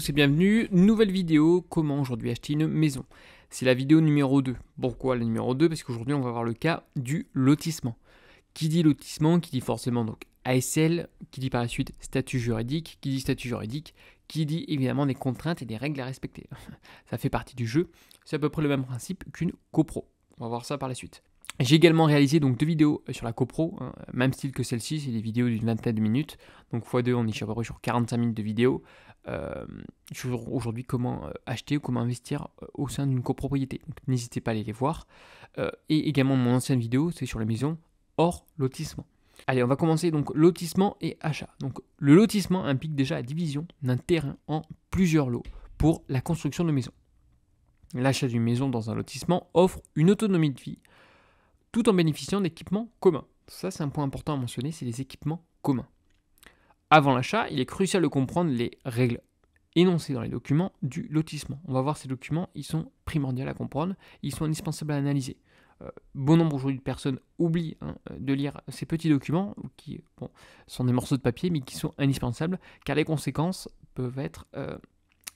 tous et bienvenue, nouvelle vidéo, comment aujourd'hui acheter une maison. C'est la vidéo numéro 2. Pourquoi la numéro 2? Parce qu'aujourd'hui on va voir le cas du lotissement. Qui dit lotissement, qui dit forcément donc ASL, qui dit par la suite statut juridique, qui dit statut juridique, qui dit évidemment des contraintes et des règles à respecter. Ça fait partie du jeu, c'est à peu près le même principe qu'une copro. On va voir ça par la suite. J'ai également réalisé donc 2 vidéos sur la copro, même style que celle-ci, c'est des vidéos d'une vingtaine de minutes. Donc x2, on est à peu près sur 45 minutes de vidéo. Sur aujourd'hui comment acheter ou comment investir au sein d'une copropriété. Donc n'hésitez pas à aller les voir. Et également mon ancienne vidéo, c'est sur les maisons hors lotissement. Allez, on va commencer donc lotissement et achat. Donc le lotissement implique déjà la division d'un terrain en plusieurs lots pour la construction de maisons. L'achat d'une maison dans un lotissement offre une autonomie de vie tout en bénéficiant d'équipements communs. Ça, c'est un point important à mentionner, c'est les équipements communs. Avant l'achat, il est crucial de comprendre les règles énoncées dans les documents du lotissement. On va voir ces documents, ils sont primordiaux à comprendre, ils sont indispensables à analyser. Bon nombre aujourd'hui de personnes oublient de lire ces petits documents qui sont des morceaux de papier mais qui sont indispensables car les conséquences peuvent être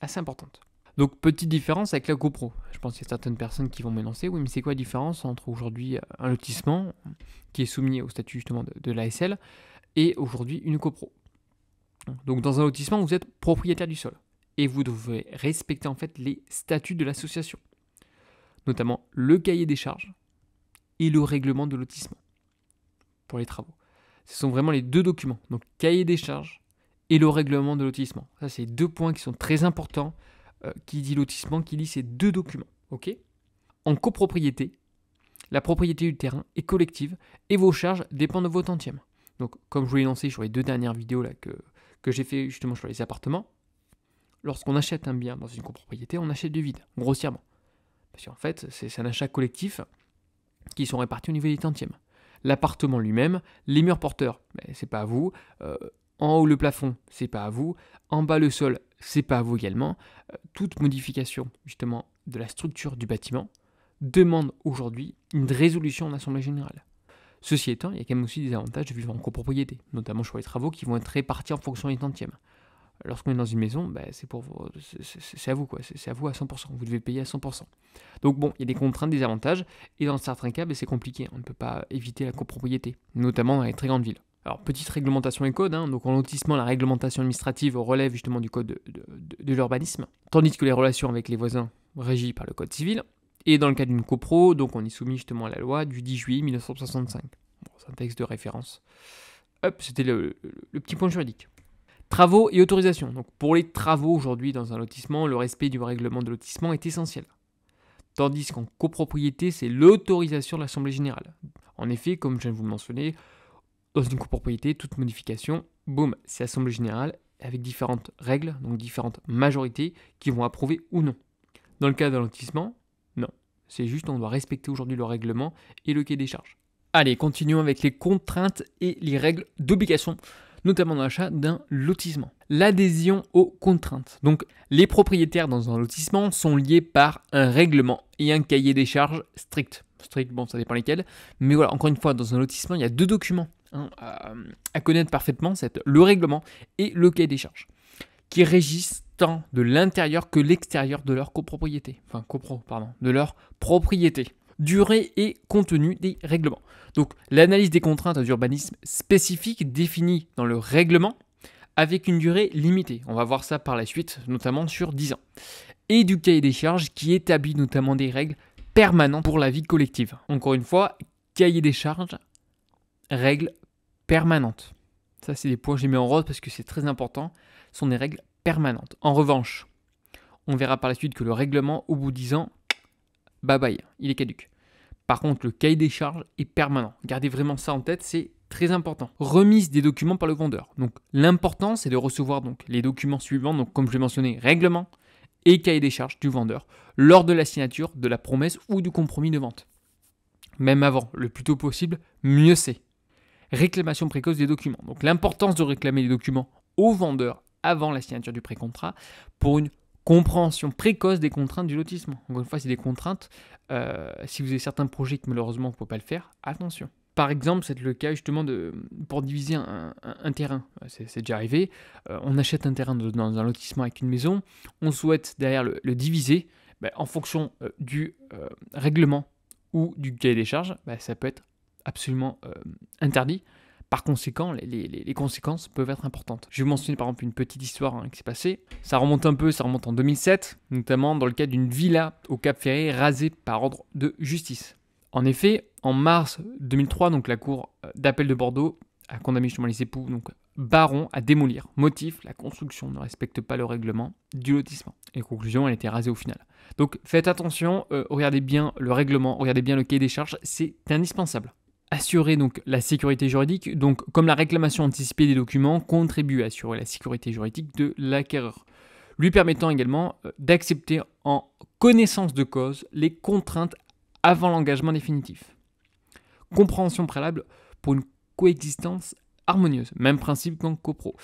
assez importantes. Donc petite différence avec la copro. Je pense qu'il y a certaines personnes qui vont m'énoncer, oui mais c'est quoi la différence entre aujourd'hui un lotissement qui est soumis au statut justement de l'ASL et aujourd'hui une copro. Donc dans un lotissement vous êtes propriétaire du sol et vous devez respecter en fait les statuts de l'association, notamment le cahier des charges et le règlement de lotissement pour les travaux. Ce sont vraiment les deux documents, donc cahier des charges et le règlement de lotissement. Ça c'est 2 points qui sont très importants. Qui dit lotissement, qui dit ces 2 documents. Ok. En copropriété, la propriété du terrain est collective et vos charges dépendent de vos tantièmes. Donc, comme je vous l'ai énoncé sur les 2 dernières vidéos là, que j'ai fait justement sur les appartements, lorsqu'on achète un bien dans une copropriété, on achète du vide, grossièrement. Parce qu'en fait, c'est un achat collectif qui sont répartis au niveau des tantièmes. L'appartement lui-même, les murs porteurs, c'est pas à vous. En haut le plafond, c'est pas à vous. En bas le sol, c'est pas à vous également. Toute modification justement de la structure du bâtiment demande aujourd'hui une résolution en assemblée générale. Ceci étant, il y a quand même aussi des avantages de vivre en copropriété, notamment sur les travaux qui vont être répartis en fonction des tantièmes. Lorsqu'on est dans une maison, c'est à vous quoi, c'est à vous à 100%, vous devez payer à 100%. Donc bon, il y a des contraintes, des avantages, et dans certains cas, c'est compliqué, on ne peut pas éviter la copropriété, notamment dans les très grandes villes. Alors, petite réglementation et code, donc en lotissement, la réglementation administrative relève justement du code de l'urbanisme, tandis que les relations avec les voisins régies par le code civil. Et dans le cas d'une copro, donc on est soumis justement à la loi du 10 juillet 1965. Bon, c'est un texte de référence. Hop, c'était le petit point juridique. Travaux et autorisations. Donc pour les travaux aujourd'hui dans un lotissement, le respect du règlement de lotissement est essentiel. Tandis qu'en copropriété, c'est l'autorisation de l'Assemblée générale. En effet, comme je viens de vous le mentionner, dans une copropriété, toute modification, boum, c'est Assemblée générale avec différentes règles, donc différentes majorités qui vont approuver ou non. Dans le cas d'un lotissement, non. C'est juste on doit respecter aujourd'hui le règlement et le cahier des charges. Allez, continuons avec les contraintes et les règles d'obligation, notamment dans l'achat d'un lotissement. L'adhésion aux contraintes. Donc, les propriétaires dans un lotissement sont liés par un règlement et un cahier des charges strict. Strict, bon, ça dépend lesquels. Mais voilà, encore une fois, dans un lotissement, il y a 2 documents à connaître parfaitement, c'est le règlement et le cahier des charges, qui régissent tant de l'intérieur que l'extérieur de leur copropriété. Enfin, de leur propriété. Durée et contenu des règlements. Donc, l'analyse des contraintes d'urbanisme spécifiques définies dans le règlement avec une durée limitée. On va voir ça par la suite, notamment sur 10 ans. Et du cahier des charges qui établit notamment des règles permanentes pour la vie collective. Encore une fois, cahier des charges, règles permanentes. Ça, c'est des points que j'ai mis en rose parce que c'est très important. Ce sont des règles permanentes. En revanche, on verra par la suite que le règlement, au bout de 10 ans, bye bye, il est caduc. Par contre, le cahier des charges est permanent. Gardez vraiment ça en tête, c'est très important. Remise des documents par le vendeur. Donc, l'important, c'est de recevoir donc, les documents suivants, donc comme je l'ai mentionné, règlement et cahier des charges du vendeur lors de la signature de la promesse ou du compromis de vente. Même avant, le plus tôt possible, mieux c'est. Réclamation précoce des documents. Donc l'importance de réclamer les documents au vendeur avant la signature du précontrat pour une compréhension précoce des contraintes du lotissement. Encore une fois, c'est des contraintes. Si vous avez certains projets que malheureusement vous ne pouvez pas le faire, attention. Par exemple, c'est le cas justement pour diviser un terrain. C'est déjà arrivé. On achète un terrain dans un lotissement avec une maison. On souhaite derrière le diviser. En fonction du règlement ou du cahier des charges, ça peut être absolument interdit. Par conséquent, les conséquences peuvent être importantes. Je vais vous mentionner par exemple une petite histoire qui s'est passée. Ça remonte en 2007, notamment dans le cas d'une villa au Cap Ferret rasée par ordre de justice. En effet, en mars 2003, donc la cour d'appel de Bordeaux a condamné justement les époux Baron à démolir. Motif, la construction ne respecte pas le règlement du lotissement. Et conclusion, elle a été rasée au final. Donc faites attention, regardez bien le règlement, regardez bien le cahier des charges, c'est indispensable. Assurer donc la sécurité juridique, donc comme la réclamation anticipée des documents contribue à assurer la sécurité juridique de l'acquéreur, lui permettant également d'accepter en connaissance de cause les contraintes avant l'engagement définitif. Compréhension préalable pour une coexistence harmonieuse, même principe qu'en copro.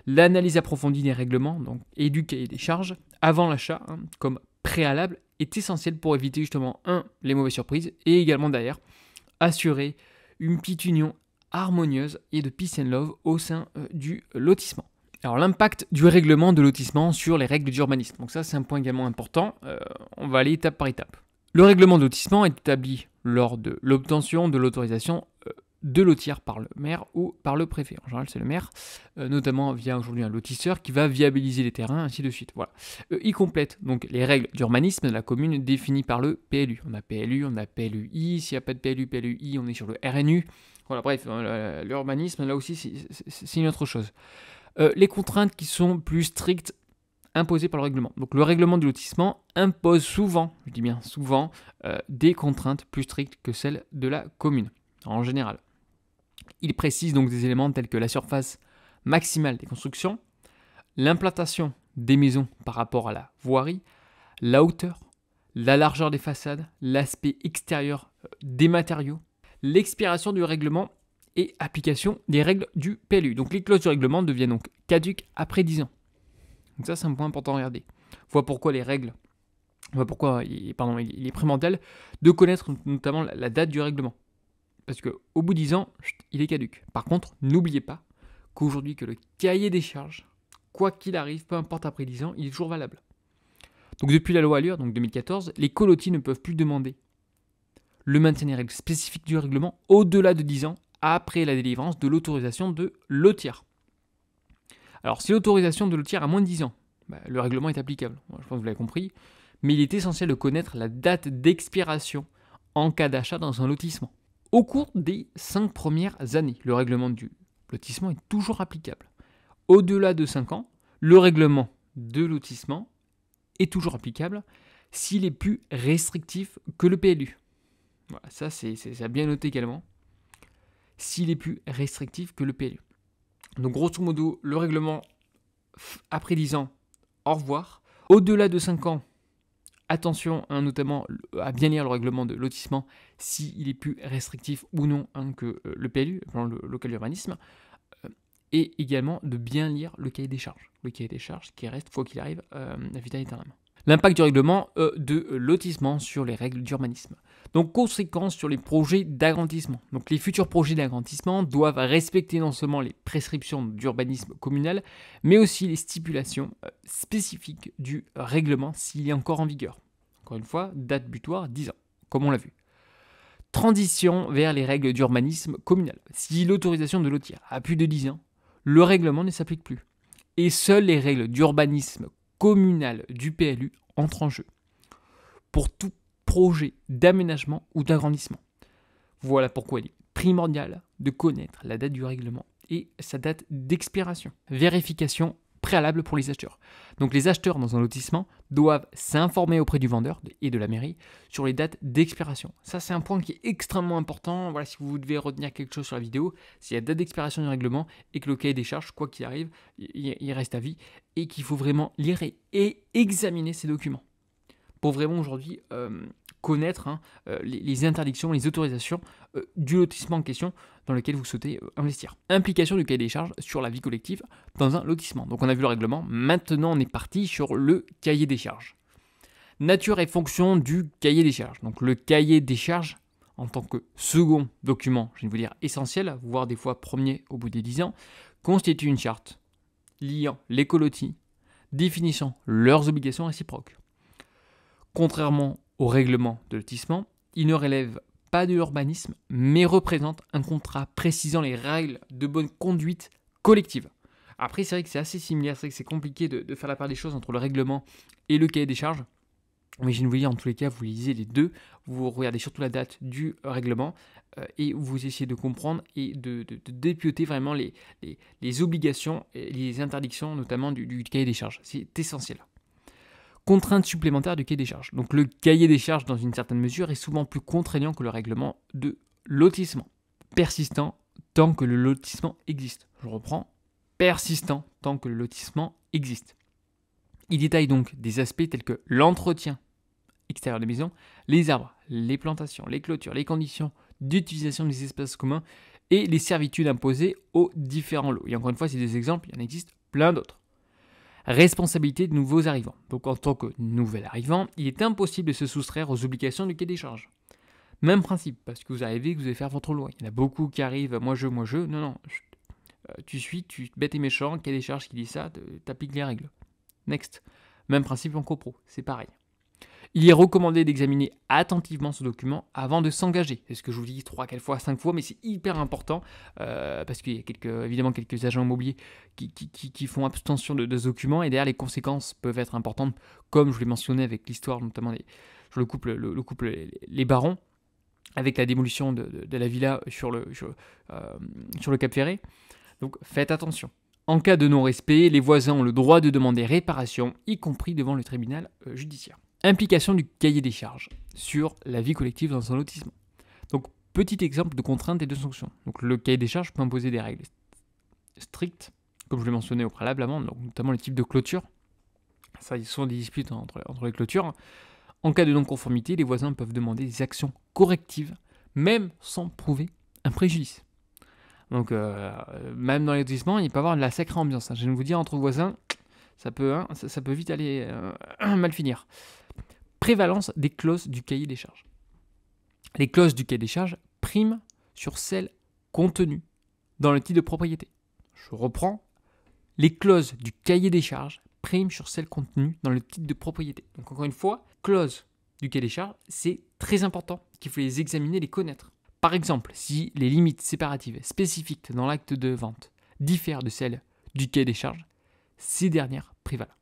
L'analyse approfondie des règlements et du cahier des charges avant l'achat comme préalable est essentielle pour éviter justement les mauvaises surprises et également derrière assurer une petite union harmonieuse et de peace and love au sein du lotissement. Alors l'impact du règlement de lotissement sur les règles d'urbanisme. Donc ça c'est un point également important, on va aller étape par étape. Le règlement de lotissement est établi lors de l'obtention de l'autorisation de lotir par le maire ou par le préfet. En général c'est le maire, notamment via aujourd'hui un lotisseur qui va viabiliser les terrains, ainsi de suite. Voilà. Il complète donc les règles d'urbanisme de la commune définies par le PLU. On a PLU, on a PLUI, s'il n'y a pas de PLU, PLUI, on est sur le RNU. Voilà, bref, l'urbanisme là aussi c'est une autre chose. Les contraintes qui sont plus strictes imposées par le règlement. Donc le règlement du lotissement impose souvent, je dis bien souvent, des contraintes plus strictes que celles de la commune, en général. Il précise donc des éléments tels que la surface maximale des constructions, l'implantation des maisons par rapport à la voirie, la hauteur, la largeur des façades, l'aspect extérieur des matériaux, l'expiration du règlement et application des règles du PLU. Donc les clauses du règlement deviennent donc caduques après 10 ans. Donc ça c'est un point important à regarder. Voilà pourquoi il est primordial de connaître notamment la date du règlement. Parce qu'au bout de 10 ans, il est caduc. Par contre, n'oubliez pas qu'aujourd'hui, que le cahier des charges, quoi qu'il arrive, peu importe après 10 ans, il est toujours valable. Donc depuis la loi Allure, donc 2014, les colotis ne peuvent plus demander le maintien des règles spécifiques du règlement au-delà de 10 ans après la délivrance de l'autorisation de lotir. Alors si l'autorisation de lotir a moins de 10 ans, le règlement est applicable. Je pense que vous l'avez compris. Mais il est essentiel de connaître la date d'expiration en cas d'achat dans un lotissement. Au cours des 5 premières années, le règlement du lotissement est toujours applicable. Au-delà de 5 ans, le règlement de lotissement est toujours applicable s'il est plus restrictif que le PLU. Voilà, ça c'est à bien noter également. S'il est plus restrictif que le PLU. Donc grosso modo, le règlement après 10 ans, au revoir. Au-delà de 5 ans, attention notamment à bien lire le règlement de lotissement s'il est plus restrictif ou non que le PLU, le local d'urbanisme, et également de bien lire le cahier des charges. Le cahier des charges qui reste, quoi qu'il arrive, à vitam aeternam. L'impact du règlement de lotissement sur les règles d'urbanisme. Donc conséquences sur les projets d'agrandissement. Donc les futurs projets d'agrandissement doivent respecter non seulement les prescriptions d'urbanisme communal, mais aussi les stipulations spécifiques du règlement s'il est encore en vigueur. Encore une fois, date butoir 10 ans, comme on l'a vu. Transition vers les règles d'urbanisme communal. Si l'autorisation de lotir a plus de 10 ans, le règlement ne s'applique plus. Et seules les règles d'urbanisme communal du PLU entrent en jeu pour tout projet d'aménagement ou d'agrandissement. Voilà pourquoi il est primordial de connaître la date du règlement et sa date d'expiration. Vérification préalable pour les acheteurs. Donc les acheteurs dans un lotissement doivent s'informer auprès du vendeur et de la mairie sur les dates d'expiration. Ça c'est un point qui est extrêmement important. Voilà, si vous devez retenir quelque chose sur la vidéo, c'est la date d'expiration du règlement et que le cahier des charges, quoi qu'il arrive, il reste à vie et qu'il faut vraiment lire et examiner ces documents pour vraiment aujourd'hui connaître les interdictions, les autorisations du lotissement en question dans lequel vous souhaitez investir. Implication du cahier des charges sur la vie collective dans un lotissement. Donc on a vu le règlement, maintenant on est parti sur le cahier des charges. Nature et fonction du cahier des charges. Donc le cahier des charges, en tant que second document, je vais vous dire essentiel, voire des fois premier au bout des 10 ans, constitue une charte liant les colotis, définissant leurs obligations réciproques. Contrairement au règlement de lotissement, il ne relève pas de l'urbanisme, mais représente un contrat précisant les règles de bonne conduite collective. Après, c'est vrai que c'est assez similaire, c'est vrai que c'est compliqué de faire la part des choses entre le règlement et le cahier des charges. Mais je ne vous dis, en tous les cas, vous lisez les deux, vous regardez surtout la date du règlement et vous essayez de comprendre et de dépioter vraiment les obligations et les interdictions, notamment du cahier des charges. C'est essentiel. Contrainte supplémentaire du cahier des charges. Donc le cahier des charges, dans une certaine mesure, est souvent plus contraignant que le règlement de lotissement. Persistant tant que le lotissement existe. Je reprends. Persistant tant que le lotissement existe. Il détaille donc des aspects tels que l'entretien extérieur des maisons, les arbres, les plantations, les clôtures, les conditions d'utilisation des espaces communs et les servitudes imposées aux différents lots. Et encore une fois, c'est des exemples, il y en existe plein d'autres. Responsabilité de nouveaux arrivants. Donc en tant que nouvel arrivant, il est impossible de se soustraire aux obligations du cahier des charges. Même principe, parce que vous arrivez, que vous allez faire votre loi. Il y en a beaucoup qui arrivent, moi je. Non, tu bête et méchant, cahier des charges qui dit ça, t'appliques les règles. Next. Même principe en copro, c'est pareil. Il est recommandé d'examiner attentivement ce document avant de s'engager. C'est ce que je vous dis 3, 4 fois, 5 fois, mais c'est hyper important parce qu'il y a évidemment quelques agents immobiliers qui font abstention de ce document et derrière les conséquences peuvent être importantes, comme je vous l'ai mentionné avec l'histoire, notamment sur le couple les Barons, avec la démolition de la villa sur le Cap Ferré. Donc faites attention. En cas de non-respect, les voisins ont le droit de demander réparation, y compris devant le tribunal judiciaire. Implication du cahier des charges sur la vie collective dans un lotissement. Donc, petit exemple de contraintes et de sanctions. Donc, le cahier des charges peut imposer des règles strictes, comme je l'ai mentionné au préalable, donc notamment les types de clôture. Ça, il y a souvent des disputes entre les clôtures. En cas de non-conformité, les voisins peuvent demander des actions correctives, même sans prouver un préjudice. Donc, même dans les lotissements, il peut y avoir de la sacrée ambiance. Je viens de vous dire, entre voisins, ça peut vite aller mal finir. Prévalence des clauses du cahier des charges. Les clauses du cahier des charges priment sur celles contenues dans le titre de propriété. Je reprends. Les clauses du cahier des charges priment sur celles contenues dans le titre de propriété. Donc encore une fois, clauses du cahier des charges, c'est très important qu'il faut les examiner, les connaître. Par exemple, si les limites séparatives spécifiques dans l'acte de vente diffèrent de celles du cahier des charges, ces dernières prévalent.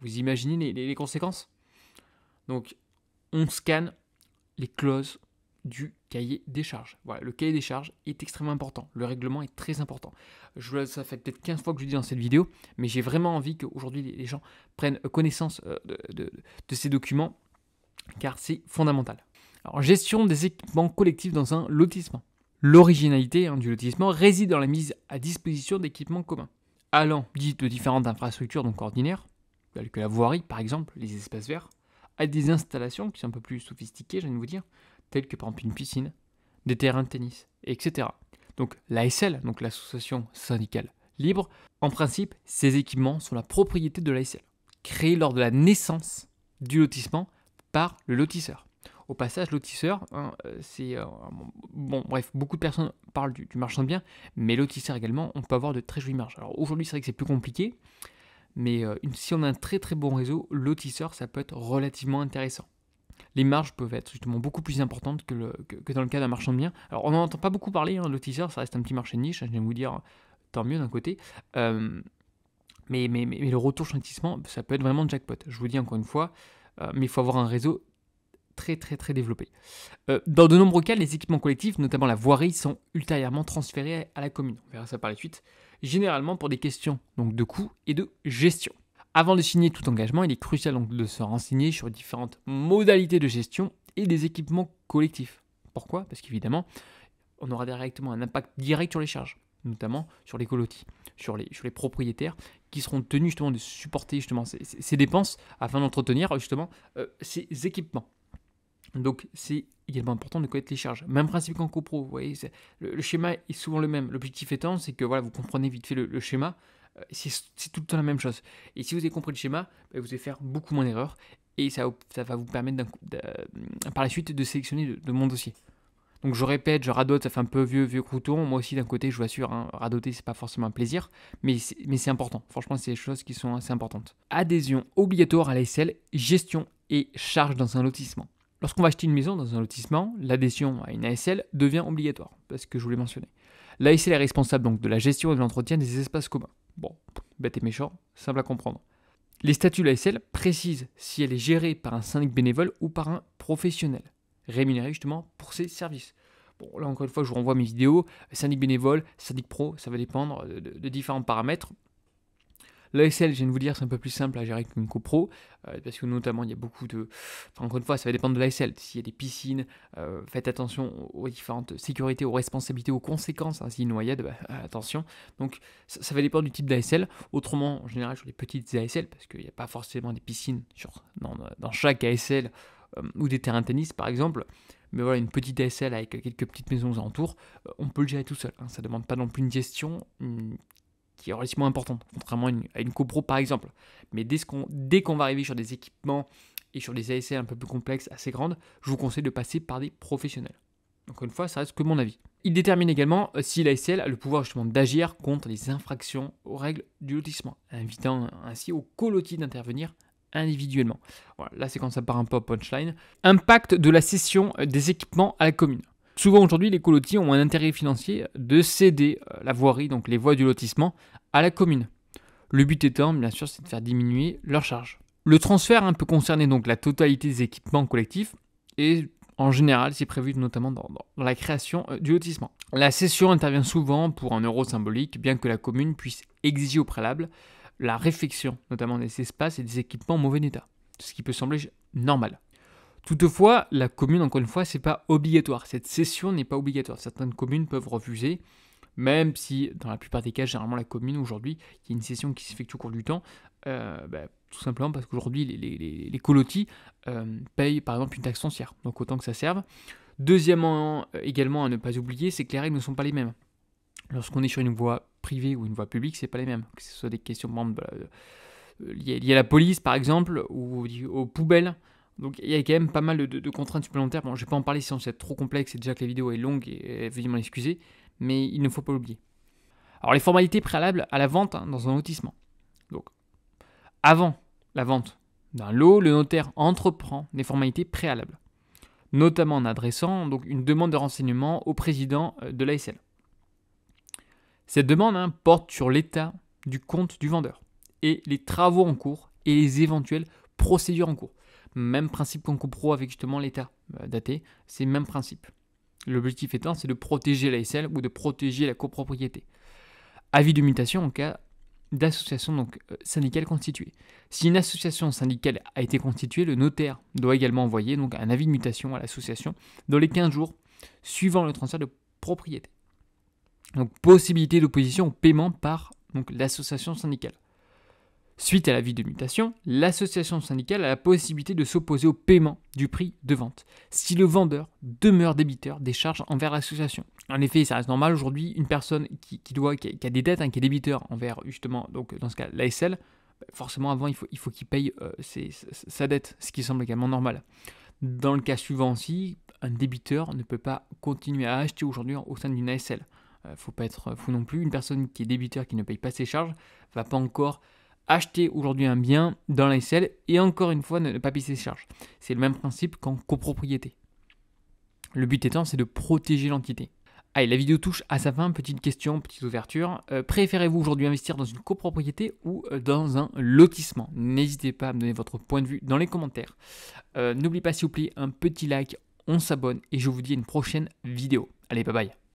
Vous imaginez les conséquences ? Donc, on scanne les clauses du cahier des charges. Voilà, le cahier des charges est extrêmement important. Le règlement est très important. Ça fait peut-être 15 fois que je le dis dans cette vidéo, mais j'ai vraiment envie qu'aujourd'hui les gens prennent connaissance de ces documents, car c'est fondamental. Alors, gestion des équipements collectifs dans un lotissement. L'originalité du lotissement réside dans la mise à disposition d'équipements communs, allant de différentes infrastructures donc ordinaires, telles que la voirie par exemple, les espaces verts, à des installations qui sont un peu plus sophistiquées, je viens de vous dire, telles que par exemple une piscine, des terrains de tennis, etc. Donc l'ASL, donc l'association syndicale libre, en principe, ces équipements sont la propriété de l'ASL, créés lors de la naissance du lotissement par le lotisseur. Au passage, lotisseur, beaucoup de personnes parlent du marchand de biens, mais lotisseur également, on peut avoir de très jolies marges. Alors aujourd'hui, c'est vrai que c'est plus compliqué, mais si on a un très très bon réseau, lotisseur, ça peut être relativement intéressant. Les marges peuvent être justement beaucoup plus importantes que dans le cas d'un marchand de biens. Alors on n'en entend pas beaucoup parler, lotisseur, ça reste un petit marché de niche, je viens de vous dire, tant mieux d'un côté. Mais le retour sur investissement, ça peut être vraiment jackpot. Je vous dis encore une fois, mais il faut avoir un réseau très très très développé. Dans de nombreux cas, les équipements collectifs, notamment la voirie, sont ultérieurement transférés à la commune. On verra ça par la suite. Généralement pour des questions donc de coût et de gestion. Avant de signer tout engagement, il est crucial donc de se renseigner sur différentes modalités de gestion et des équipements collectifs. Pourquoi ? Parce qu'évidemment, on aura directement un impact direct sur les charges, notamment sur les colotis, sur les propriétaires qui seront tenus justement de supporter justement ces dépenses afin d'entretenir justement ces équipements. Donc c'est également important de connaître les charges. Même principe qu'en copro, vous voyez, le schéma est souvent le même. L'objectif étant, c'est que voilà, vous comprenez vite fait le schéma, c'est tout le temps la même chose. Et si vous avez compris le schéma, vous allez faire beaucoup moins d'erreurs et ça va vous permettre par la suite de sélectionner de mon dossier. Donc je répète, je radote, ça fait un peu vieux crouton. Moi aussi d'un côté, je vous assure, hein, radoter c'est pas forcément un plaisir, mais c'est important. Franchement, c'est des choses qui sont assez importantes. Adhésion obligatoire à l'ASL, gestion et charges dans un lotissement. Lorsqu'on va acheter une maison dans un lotissement, l'adhésion à une ASL devient obligatoire, parce que je vous l'ai mentionné. L'ASL est responsable donc de la gestion et de l'entretien des espaces communs. Bon, bête et méchant, simple à comprendre. Les statuts de l'ASL précisent si elle est gérée par un syndic bénévole ou par un professionnel, rémunéré justement pour ses services. Bon, là encore une fois, je vous renvoie à mes vidéos. Syndic bénévole, syndic pro, ça va dépendre de différents paramètres. L'ASL, je viens de vous dire, c'est un peu plus simple à gérer qu'une copro, parce que notamment, il y a beaucoup de... Enfin, encore une fois, ça va dépendre de l'ASL. S'il y a des piscines, faites attention aux différentes sécurités, aux responsabilités, aux conséquences. Hein, s'il y a une noyade, attention. Donc, ça va dépendre du type d'ASL. Autrement, en général, sur les petites ASL, parce qu'il n'y a pas forcément des piscines dans chaque ASL, ou des terrains de tennis, par exemple. Mais voilà, une petite ASL avec quelques petites maisons aux alentours, on peut le gérer tout seul. Hein. Ça ne demande pas non plus une gestion qui est relativement importante, contrairement à une copro par exemple. Mais dès qu'on va arriver sur des équipements et sur des ASL un peu plus complexes, assez grandes, je vous conseille de passer par des professionnels. Encore une fois, ça reste que mon avis. Il détermine également si l'ASL a le pouvoir justement d'agir contre les infractions aux règles du lotissement, invitant ainsi au colotis d'intervenir individuellement. Voilà, là c'est quand ça part un peu en punchline. Impact de la cession des équipements à la commune. Souvent aujourd'hui, les colotis ont un intérêt financier de céder la voirie, donc les voies du lotissement, à la commune. Le but étant, bien sûr, c'est de faire diminuer leurs charges. Le transfert peut concerner donc la totalité des équipements collectifs et en général, c'est prévu notamment dans la création du lotissement. La cession intervient souvent pour un euro symbolique, bien que la commune puisse exiger au préalable la réfection, notamment des espaces et des équipements en mauvais état, ce qui peut sembler normal. Toutefois, la commune, encore une fois, c'est pas obligatoire. Cette cession n'est pas obligatoire. Certaines communes peuvent refuser, même si, dans la plupart des cas, généralement, la commune, aujourd'hui, il y a une cession qui s'effectue au cours du temps, tout simplement parce qu'aujourd'hui, les colotis payent, par exemple, une taxe foncière. Donc, autant que ça serve. Deuxièmement, également, à ne pas oublier, c'est que les règles ne sont pas les mêmes. Lorsqu'on est sur une voie privée ou une voie publique, c'est pas les mêmes. Que ce soit des questions liées à la police, par exemple, ou aux poubelles. Donc il y a quand même pas mal de contraintes supplémentaires. Bon, je ne vais pas en parler sinon c'est trop complexe, c'est déjà que la vidéo est longue et veuillez m'en excuser, mais il ne faut pas l'oublier. Alors les formalités préalables à la vente dans un lotissement. Donc avant la vente d'un lot, le notaire entreprend des formalités préalables, notamment en adressant donc une demande de renseignement au président de l'ASL. Cette demande porte sur l'état du compte du vendeur et les travaux en cours et les éventuelles procédures en cours. Même principe qu'en copro avec justement l'état daté, c'est le même principe. L'objectif étant, c'est de protéger l'ASL ou de protéger la copropriété. Avis de mutation en cas d'association syndicale constituée. Si une association syndicale a été constituée, le notaire doit également envoyer donc un avis de mutation à l'association dans les 15 jours suivant le transfert de propriété. Donc possibilité d'opposition au paiement par l'association syndicale. Suite à l'avis de mutation, l'association syndicale a la possibilité de s'opposer au paiement du prix de vente si le vendeur demeure débiteur des charges envers l'association. En effet, ça reste normal aujourd'hui, une personne qui a des dettes, qui est débiteur envers justement, donc dans ce cas l'ASL, forcément avant il faut qu'il paye sa dette, ce qui semble également normal. Dans le cas suivant aussi, un débiteur ne peut pas continuer à acheter aujourd'hui au sein d'une ASL. Faut pas être fou non plus, une personne qui est débiteur qui ne paye pas ses charges va pas encore acheter aujourd'hui un bien dans l'ASL et encore une fois ne pas payer ses charges. C'est le même principe qu'en copropriété. Le but étant, c'est de protéger l'entité. Allez, la vidéo touche à sa fin. Petite question, petite ouverture. Préférez-vous aujourd'hui investir dans une copropriété ou dans un lotissement? N'hésitez pas à me donner votre point de vue dans les commentaires. N'oubliez pas s'il vous plaît un petit like, on s'abonne et je vous dis à une prochaine vidéo. Allez, bye bye.